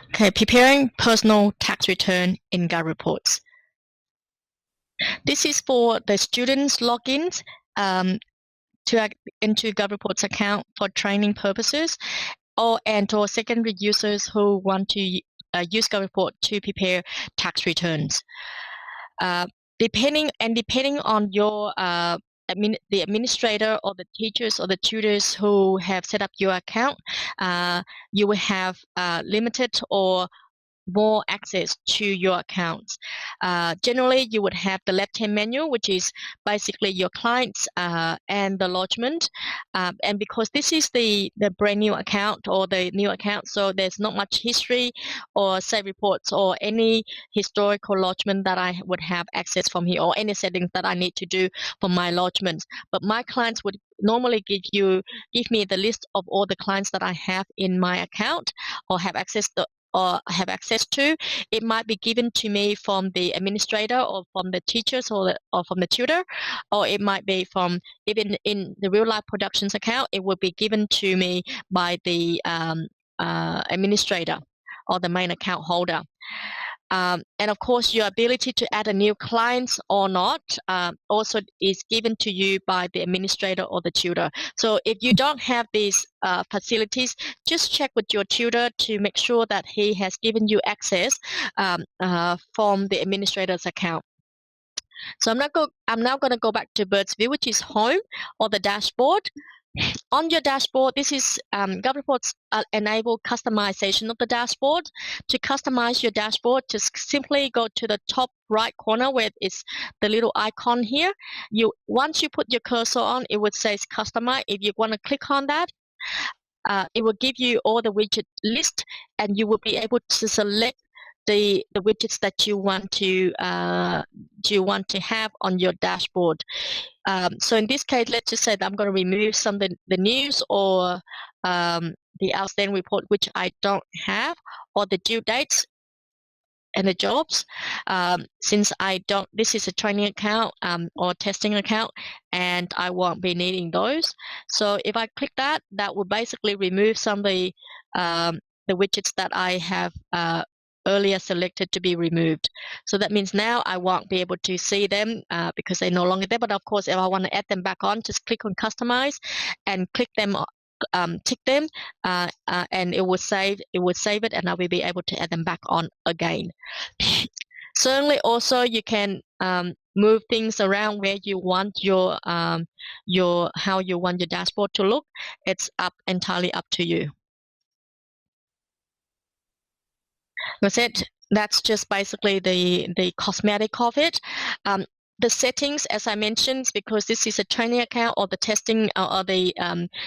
Okay, preparing personal tax return in GovReports. This is for the students' logins into GovReports account for training purposes, or secondary users who want to use GovReport to prepare tax returns. Depending on your the administrator or the teachers or the tutors who have set up your account, you will have limited or more access to your accounts. Generally, you would have the left-hand menu, which is basically your clients and the lodgement. And because this is the brand new account or the new account, so there's not much history or say reports or any historical lodgement that I would have access from here, or any settings that I need to do for my lodgements. But my clients would normally give me the list of all the clients that I have in my account or have access to. It might be given to me from the administrator or from the teachers or from the tutor, or it might be from, even in the real life productions account, it will be given to me by the administrator or the main account holder. And of course, your ability to add a new client or not also is given to you by the administrator or the tutor. So if you don't have these facilities, just check with your tutor to make sure that he has given you access from the administrator's account. So I'm now going to go back to Bird's View, which is home or the dashboard. On your dashboard, this is GovReports enable customization of the dashboard. To customize your dashboard, just simply go to the top right corner where it's the little icon here. Once you put your cursor on, it would say customize. If you want to click on that, it will give you all the widget list, and you will be able to select the widgets that you want to have on your dashboard. So in this case, let's just say that I'm going to remove some of the news or the outstanding report, which I don't have, or the due dates and the jobs. Since this is a training account or testing account, and I won't be needing those. So if I click that, that will basically remove some of the widgets that I have earlier selected to be removed. So that means now I won't be able to see them because they're no longer there. But of course, if I want to add them back on, just click on customize and click them, tick them, and it will save it, and I will be able to add them back on again. Certainly, also you can move things around where you want how you want your dashboard to look. It's entirely up to you. That's just basically the cosmetic of it. The settings, as I mentioned, because this is a training account or the testing or the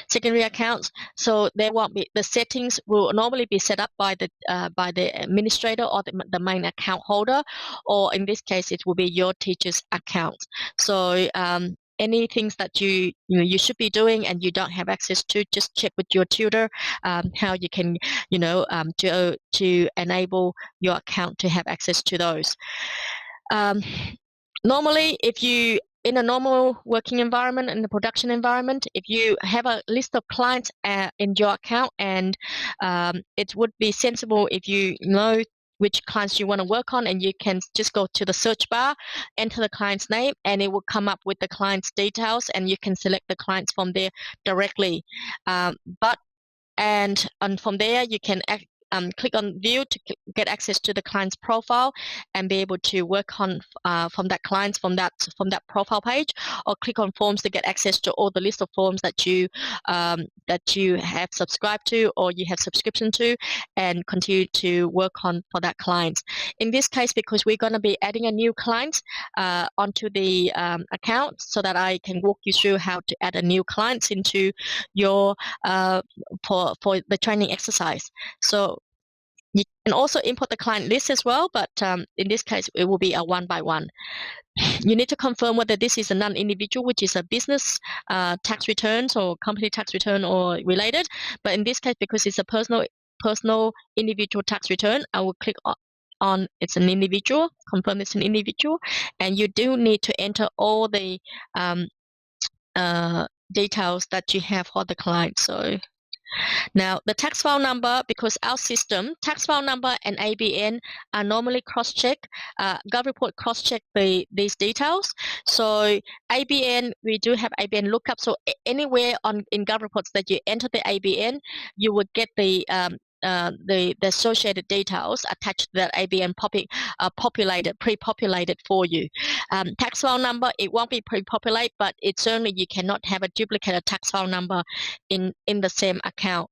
secondary accounts, so the settings will normally be set up by the administrator or the main account holder, or in this case, it will be your teacher's account. So any things that you should be doing and you don't have access to, just check with your tutor how you can to enable your account to have access to those. Normally, if you in a normal working environment, in the production environment, if you have a list of clients in your account, and it would be sensible if you know which clients you want to work on, and you can just go to the search bar, enter the client's name, and it will come up with the client's details, and you can select the clients from there directly. And from there, you can click on view to get access to the client's profile and be able to work on from that profile page, or click on forms to get access to all the list of forms that you have subscribed to or you have subscription to, and continue to work on for that client. In this case, because we're going to be adding a new client onto the account, so that I can walk you through how to add a new client into your for the training exercise. So you can also import the client list as well, but in this case, it will be a one by one. You need to confirm whether this is a non-individual, which is a business tax returns or company tax return or related. But in this case, because it's a personal individual tax return, I will click on it's an individual, confirm it's an individual, and you do need to enter all the details that you have for the client. So Now, the tax file number, because our system, tax file number and ABN are normally cross-checked. GovReport cross-check these details. So ABN, we do have ABN lookup. So anywhere in GovReports that you enter the ABN, you would get the associated details attached to that ABN pre-populated for you. Tax file number, it won't be pre-populated, but it certainly you cannot have a duplicated tax file number in the same account.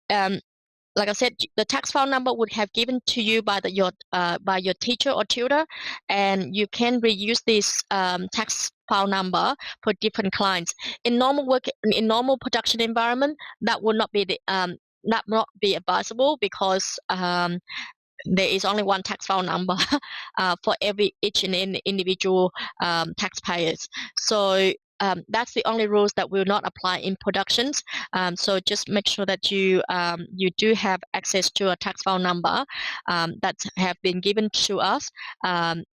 Like I said, the tax file number would have given to you by your teacher or tutor, and you can reuse this tax file number for different clients. In normal production environment, that would not be advisable, because there is only one tax file number for each and individual taxpayers. So that's the only rules that will not apply in productions. So just make sure that you do have access to a tax file number that have been given to us in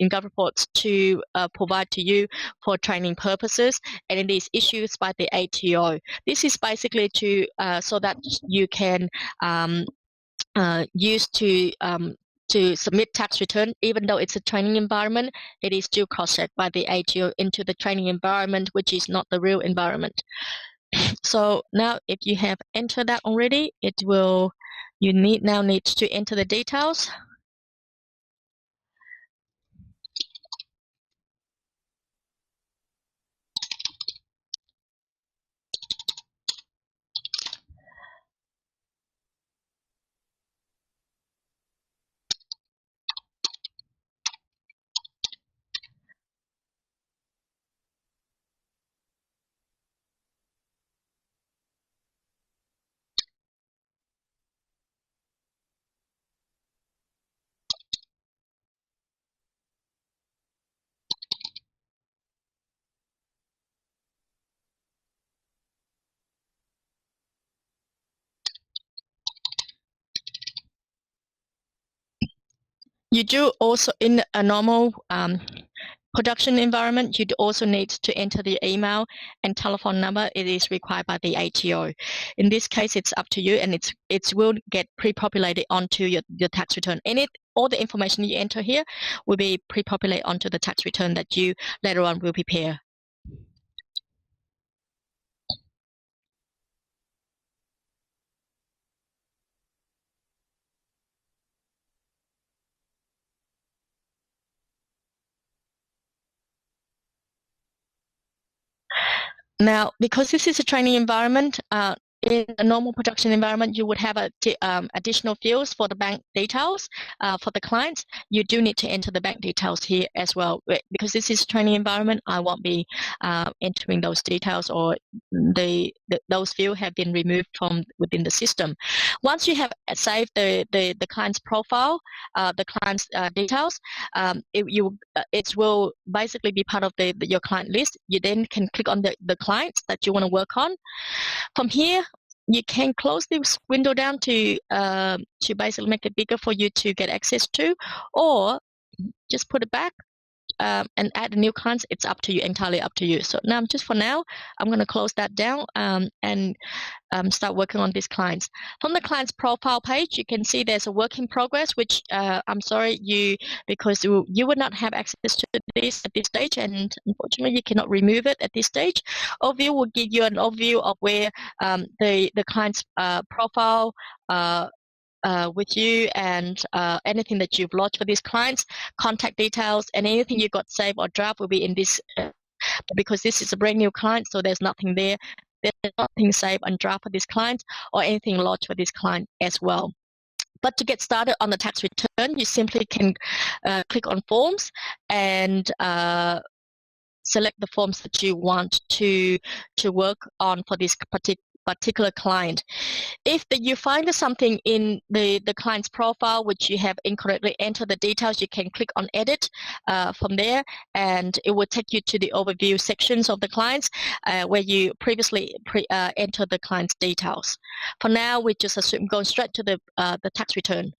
GovReports to provide to you for training purposes, and it is issued by the ATO. This is basically so that you can use to submit tax return. Even though it's a training environment, it is still cross-checked by the ATO into the training environment, which is not the real environment. So now, if you have entered that already, you now need to enter the details. You do also, in a normal production environment, you also need to enter the email and telephone number. It is required by the ATO. In this case, it's up to you, and it will get pre-populated onto your tax return. All the information you enter here will be pre-populated onto the tax return that you later on will prepare. Now, because this is a training environment, in a normal production environment, you would have additional fields for the bank details for the clients. You do need to enter the bank details here as well. Because this is a training environment, I won't be entering those details, or those fields have been removed from within the system. Once you have saved the client's profile, the client's details, it will basically be part of your client list. You then can click on the clients that you want to work on. From here, you can close this window down to basically make it bigger for you to get access to, or just put it back and add a new client. It's up to you, entirely up to you. So now, for now, I'm going to close that down and start working on these clients. From the client's profile page, you can see there's a work in progress, which I'm sorry, because you would not have access to this at this stage, and unfortunately you cannot remove it at this stage. Overview will give you an overview of where the client's profile with you, and anything that you've lodged for these clients, contact details, and anything you got saved or draft will be in this. Because this is a brand new client, so there's nothing there. There's nothing saved and draft for this client, or anything lodged for this client as well. But to get started on the tax return, you simply can click on forms and select the forms that you want to work on for this particular client. If you find something in the client's profile which you have incorrectly entered the details, you can click on edit from there, and it will take you to the overview sections of the clients where you previously entered the client's details. For now, we just assume going straight to the tax return.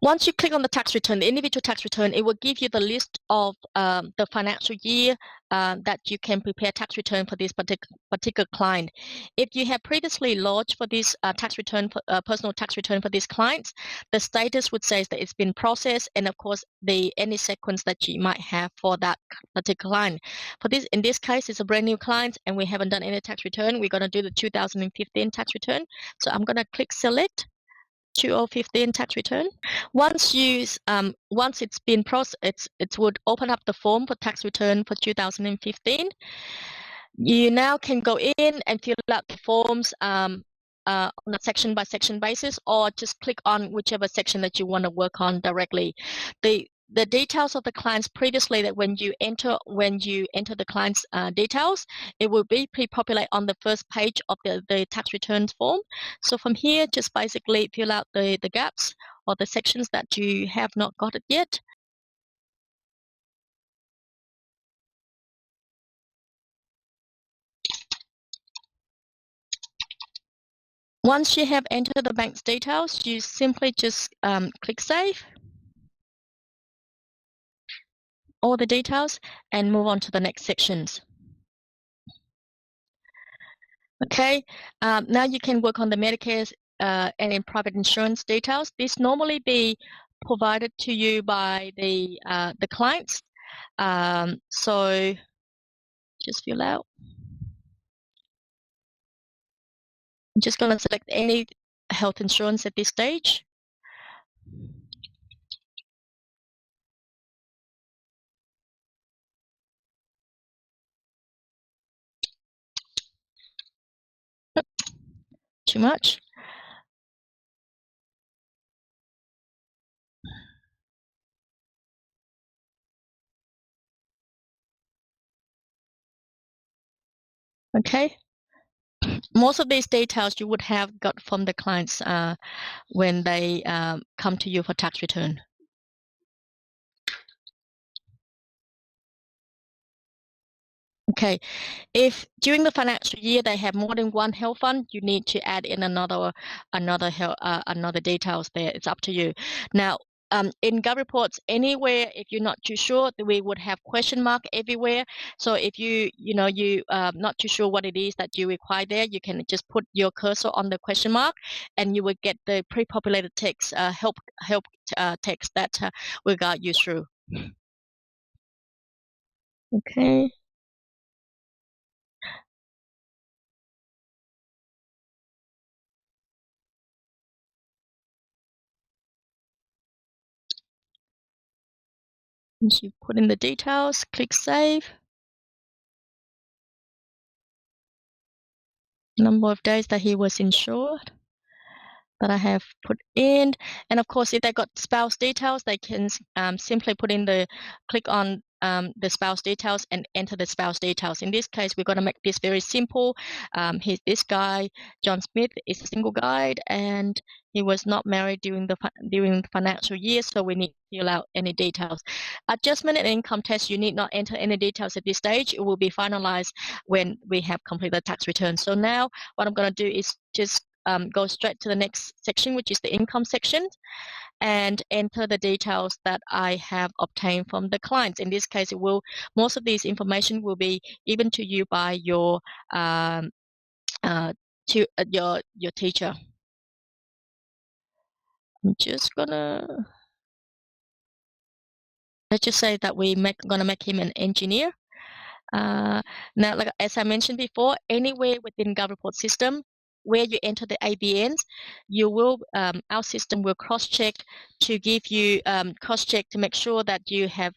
Once you click on the tax return, the individual tax return, it will give you the list of the financial year that you can prepare tax return for this particular client. If you have previously lodged for this tax return, personal tax return for these clients, the status would say that it's been processed, and of course, any sequence that you might have for that particular client. For this, in this case, it's a brand new client, and we haven't done any tax return. We're going to do the 2015 tax return. So I'm going to click select 2015 tax return. Once it's been processed, it would open up the form for tax return for 2015. You now can go in and fill out the forms on a section by section basis, or just click on whichever section that you want to work on directly. The details of the clients previously, that when you enter the client's details, it will be pre-populate on the first page of the tax returns form. So from here, just basically fill out the gaps or the sections that you have not got it yet. Once you have entered the bank's details, you simply just click save all the details and move on to the next sections. Okay, now you can work on the Medicare and in private insurance details. This normally be provided to you by the clients. So just fill out. I'm just going to select any health insurance at this stage. Too much. Okay. Most of these details you would have got from the clients when they come to you for tax return. Okay, if during the financial year they have more than one health fund, you need to add in another details there. It's up to you. Now, in GovReports, anywhere if you're not too sure, we would have question mark everywhere. So if you not too sure what it is that you require there, you can just put your cursor on the question mark, and you will get the pre-populated text help text that will guide you through. Okay. Once you put in the details, click save. Number of days that he was insured that I have put in. And of course, if they got spouse details, they can simply click on the spouse details and enter the spouse details. In this case, we're going to make this very simple. This guy, John Smith, is a single guy, and he was not married during the financial year, so we need to fill out any details. Adjustment and income test, you need not enter any details at this stage. It will be finalized when we have completed the tax return. So now what I'm going to do is just go straight to the next section, which is the income section, and enter the details that I have obtained from the clients. In this case, most of these information will be given to you by your your teacher. I'm just gonna let's just say that gonna make him an engineer. Now, like as I mentioned before, anywhere within GovReport system where you enter the ABNs, our system will cross-check to give you cross-check to make sure that you have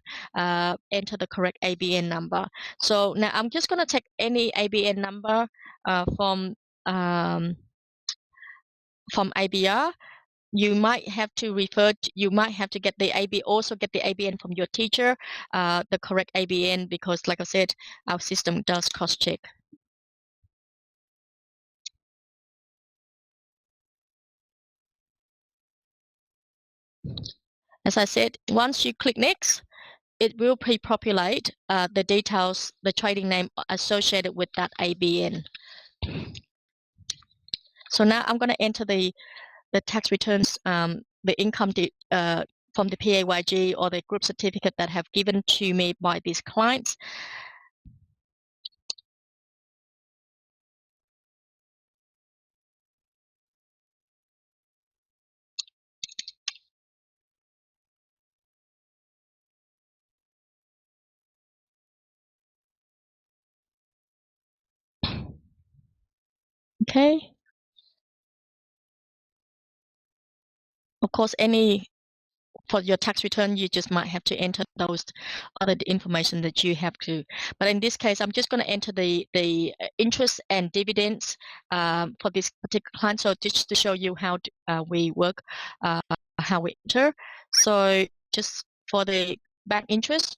entered the correct ABN number. So now I'm just going to take any ABN number from ABR. You might have to get the ABN from your teacher, the correct ABN, because like I said, our system does cross-check. As I said, once you click next, it will pre-populate the details, the trading name associated with that ABN. So now I'm going to enter the tax returns the income from the PAYG or the group certificate that have given to me by these clients. Okay. Of course, for your tax return, you just might have to enter those other information that you have to. But in this case, I'm just going to enter the interest and dividends for this particular client. So just to show you how we work, how we enter. So just for the bank interest,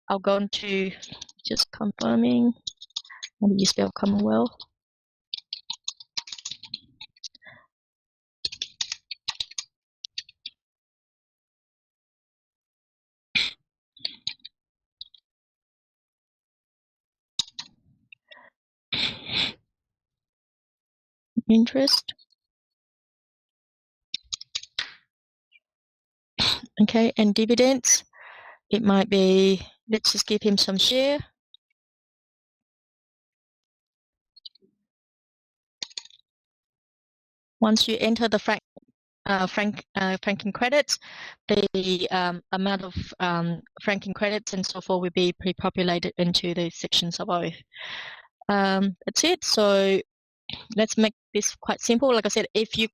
I'll go into just confirming. How do you spell Commonwealth? Interest. Okay, and dividends. It might be, let's just give him some share. Once you enter the franking credits, the amount of franking credits and so forth will be pre-populated into the sections above. That's it. So let's make this quite simple. Like I said, if your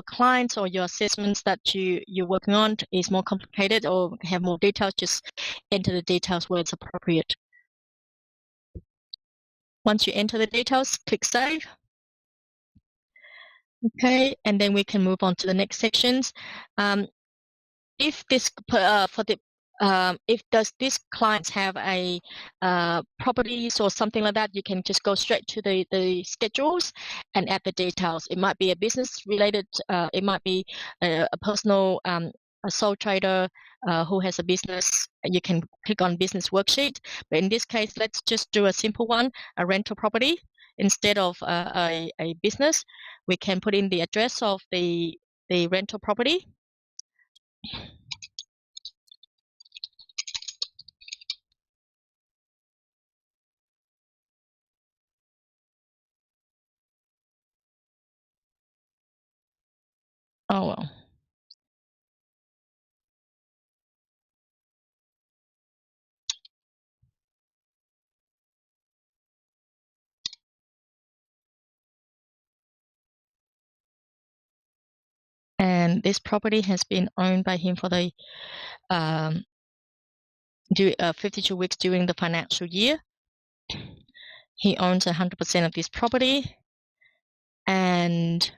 clients or your assessments that you're working on is more complicated or have more details, just enter the details where it's appropriate. Once you enter the details, click save. Okay, and then we can move on to the next sections. If this if this clients have a properties or something like that, you can just go straight to the schedules and add the details. It might be a business related. It might be a personal a sole trader who has a business. You can click on business worksheet. But in this case, let's just do a simple one: a rental property instead of a business. We can put in the address of the rental property. Oh well. And this property has been owned by him for the 52 weeks during the financial year. He owns 100% of this property, and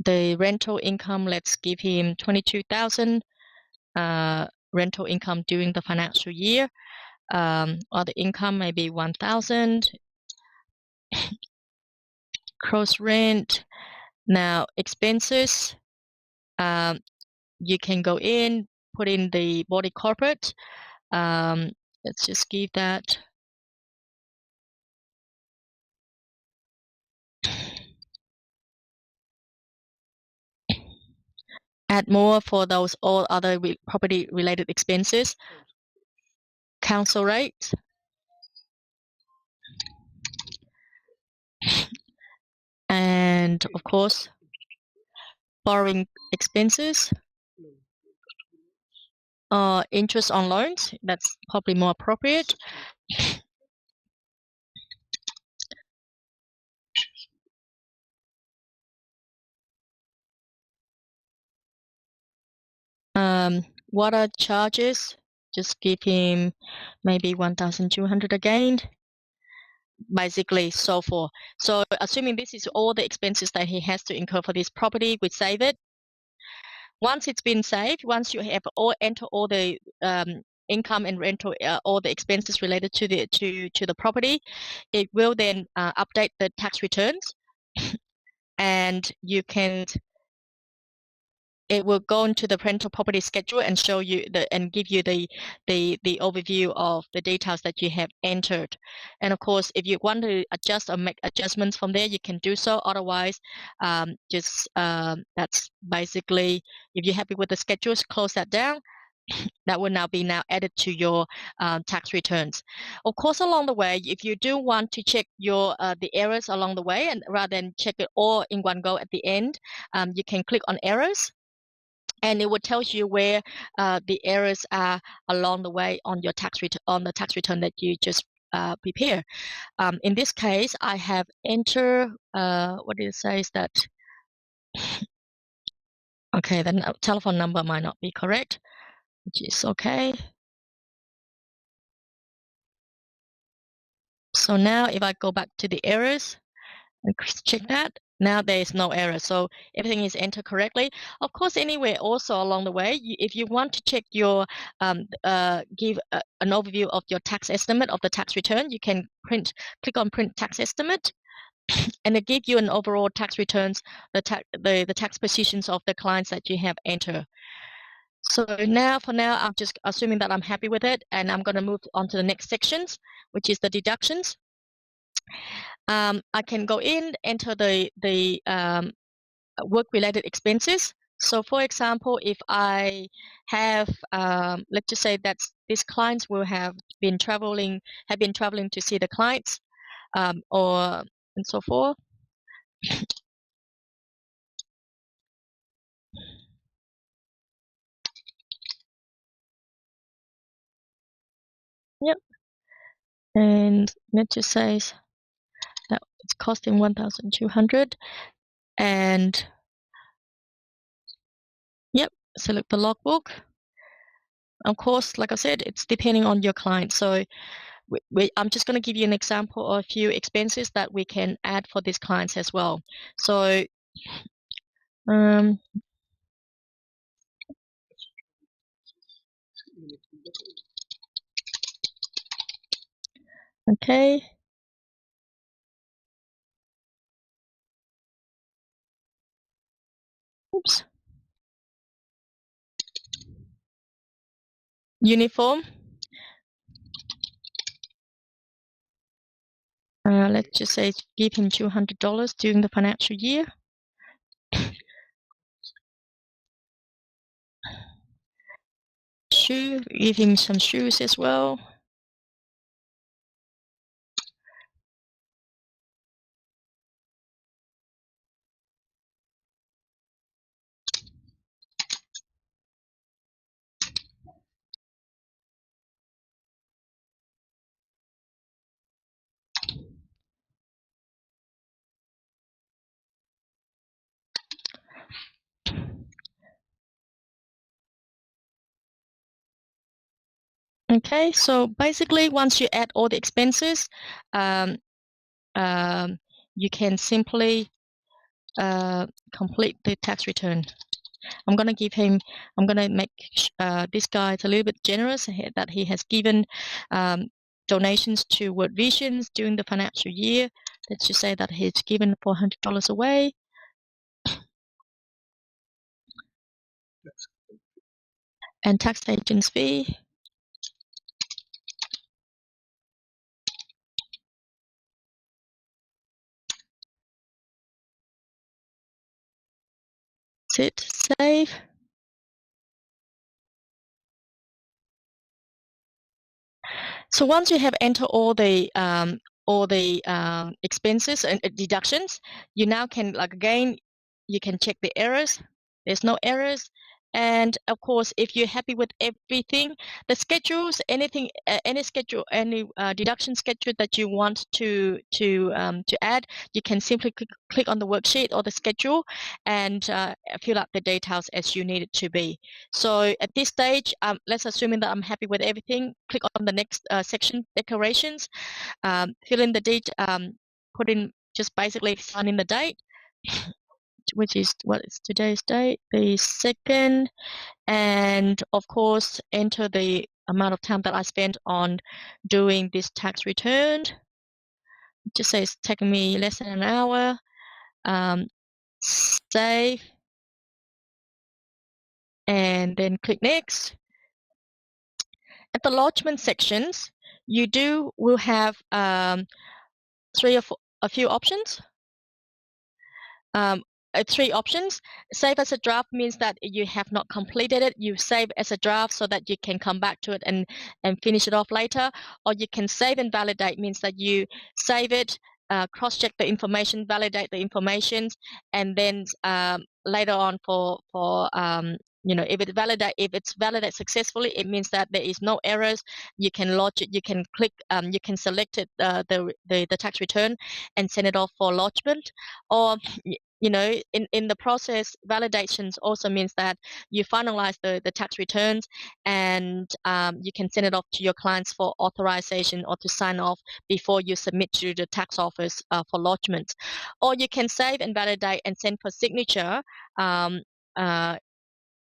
the rental income, let's give him 22,000 rental income during the financial year. Other income maybe 1,000. Gross rent. Now expenses. You can go in, put in the body corporate. Let's just give that. Add more for those all other property related expenses. Council rate. And of course, borrowing expenses. Interest on loans. That's probably more appropriate. Water charges. Just give him maybe 1,200 again. Basically, so forth. So assuming this is all the expenses that he has to incur for this property, we save it. Once it's been saved, once you have enter all the income and rental, all the expenses related to the property, it will then update the tax returns, and you can it will go into the rental property schedule and show you and give you the overview of the details that you have entered. And of course, if you want to adjust or make adjustments from there, you can do so. Otherwise, that's basically, if you're happy with the schedules, close that down. That will now be added to your tax returns. Of course, along the way, if you do want to check your the errors along the way, and rather than check it all in one go at the end, you can click on errors, and it will tell you where the errors are along the way on your the tax return that you just prepare. In this case, I have entered what it says that. Okay, the telephone number might not be correct, which is okay. So now if I go back to the errors and check that, now there is no error. So everything is entered correctly. Of course, anywhere also along the way, if you want to check your, give an overview of your tax estimate of the tax return, you can click on print tax estimate, and it gives you an overall tax returns, the tax positions of the clients that you have entered. So for now, I'm just assuming that I'm happy with it, and I'm going to move on to the next sections, which is the deductions. I can go in, enter the work-related expenses. So, for example, if I have, let's just say that these clients will have been traveling to see the clients, or and so forth. Yep. And let's just say that it's costing 1,200, and yep, select the logbook. Of course, like I said, it's depending on your client. So I'm just going to give you an example of a few expenses that we can add for these clients as well. So, okay. Oops. Uniform. Let's just say give him $200 during the financial year. Shoe, give him some shoes as well. Okay, so basically, once you add all the expenses, um, you can simply complete the tax return. I'm gonna make this guy a little bit generous that he has given donations to World Visions during the financial year. Let's just say that he's given $400 away. And tax agent's fee. Sit, save. So once you have entered all the expenses and deductions, you now can again you can check the errors. There's no errors, and of course, if you're happy with everything, the schedules, anything, any schedule, any deduction schedule that you want to add, you can simply click on the worksheet or the schedule and fill out the details as you need it to be. So at this stage, let's assume that I'm happy with everything. Click on the next section, declarations. Fill in the date. Put in just basically sign in the date, which is what is today's date, the 2nd, and of course enter the amount of time that I spent on doing this tax return. Just say it's taking me less than an hour. Save. and then click next. At the lodgement sections, will have a few options. Um, 3 options. Save as a draft means that you have not completed it. You save as a draft so that you can come back to it and finish it off later. Or you can save and validate means that you save it, cross-check the information, validate the information, and then later on if it's validated successfully, it means that there is no errors. You can lodge it. You can click. You can select it, the tax return, and send it off for lodgement. Or in the process, validations also means that you finalize the tax returns, and you can send it off to your clients for authorization or to sign off before you submit to the tax office for lodgement. Or you can save and validate and send for signature, um,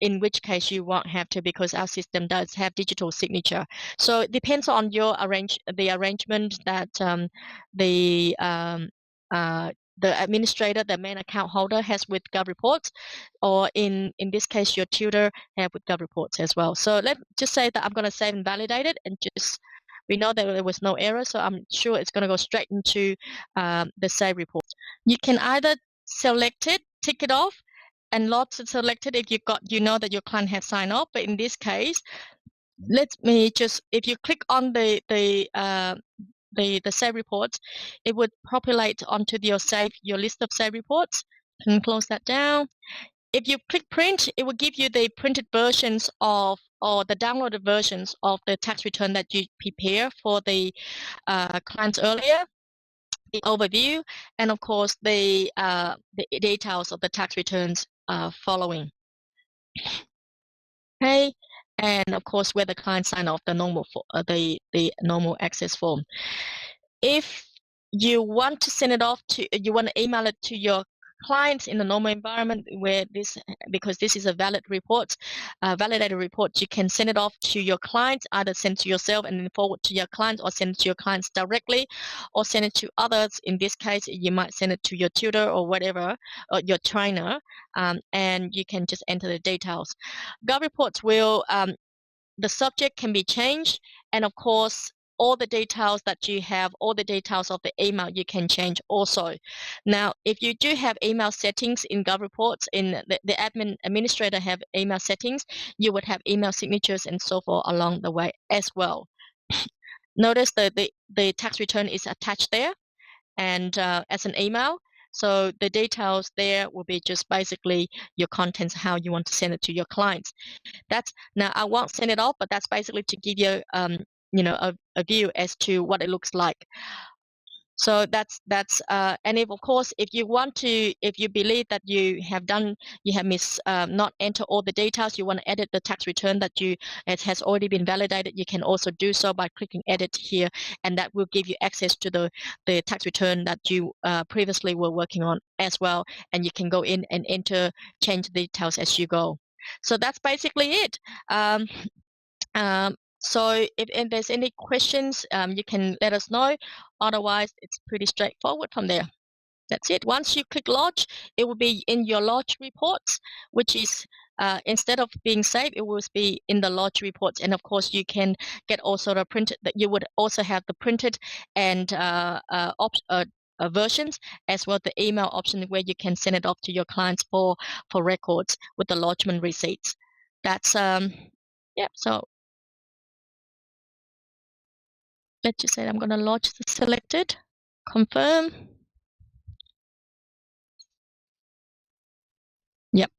in which case you won't have to, because our system does have digital signature. So it depends on the arrangement that the um, the administrator, the main account holder, has with GovReports, or in this case your tutor have with GovReports as well. So let's just say that I'm going to save and validate it, and just we know that there was no error, so I'm sure it's going to go straight into the save report. You can either select it, tick it off, and lots are selected if you know that your client has signed up. But in this case, if you click on the save reports, it would populate onto your list of save reports. You can close that down. If you click print, it will give you the printed versions or the downloaded versions of the tax return that you prepare for the clients earlier, the overview, and of course the details of the tax returns following. Okay, and of course where the client sign off the normal access form. If you want to send it off you want to email it to your clients in the normal environment because this is a validated report, you can send it off to your clients, either send to yourself and then forward to your clients, or send it to your clients directly, or send it to others. In this case, you might send it to your tutor or whatever, or your trainer, and you can just enter the details. GovReports will the subject can be changed, and of course all the details that you have, all the details of the email, you can change also. Now, if you do have email settings in GovReports, in the administrator have email settings, you would have email signatures and so forth along the way as well. Notice that the tax return is attached there, and as an email. So the details there will be just basically your contents, how you want to send it to your clients. Now I won't send it off, but that's basically to give you a view as to what it looks like. So that's and if you believe that you have not enter all the details, you want to edit the tax return that it has already been validated, you can also do so by clicking edit here, and that will give you access to the tax return that you previously were working on as well, and you can go in and change the details as you go. So that's basically it. So if there's any questions, you can let us know. Otherwise, it's pretty straightforward from there. That's it. Once you click lodge, it will be in your lodge reports, which is instead of being saved, it will be in the lodge reports. And of course, you can get also the printed. That you would also have the printed and versions, as well the email option where you can send it off to your clients for records with the lodgement receipts. That's yeah. So let's just say I'm going to lodge the selected, confirm. Yep.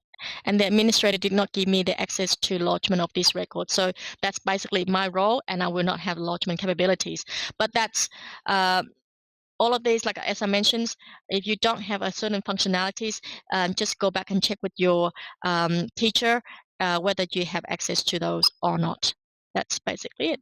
And the administrator did not give me the access to lodgement of this record. So that's basically my role, and I will not have lodgement capabilities. But that's all of these, like as I mentioned, if you don't have a certain functionalities, just go back and check with your teacher whether you have access to those or not. That's basically it.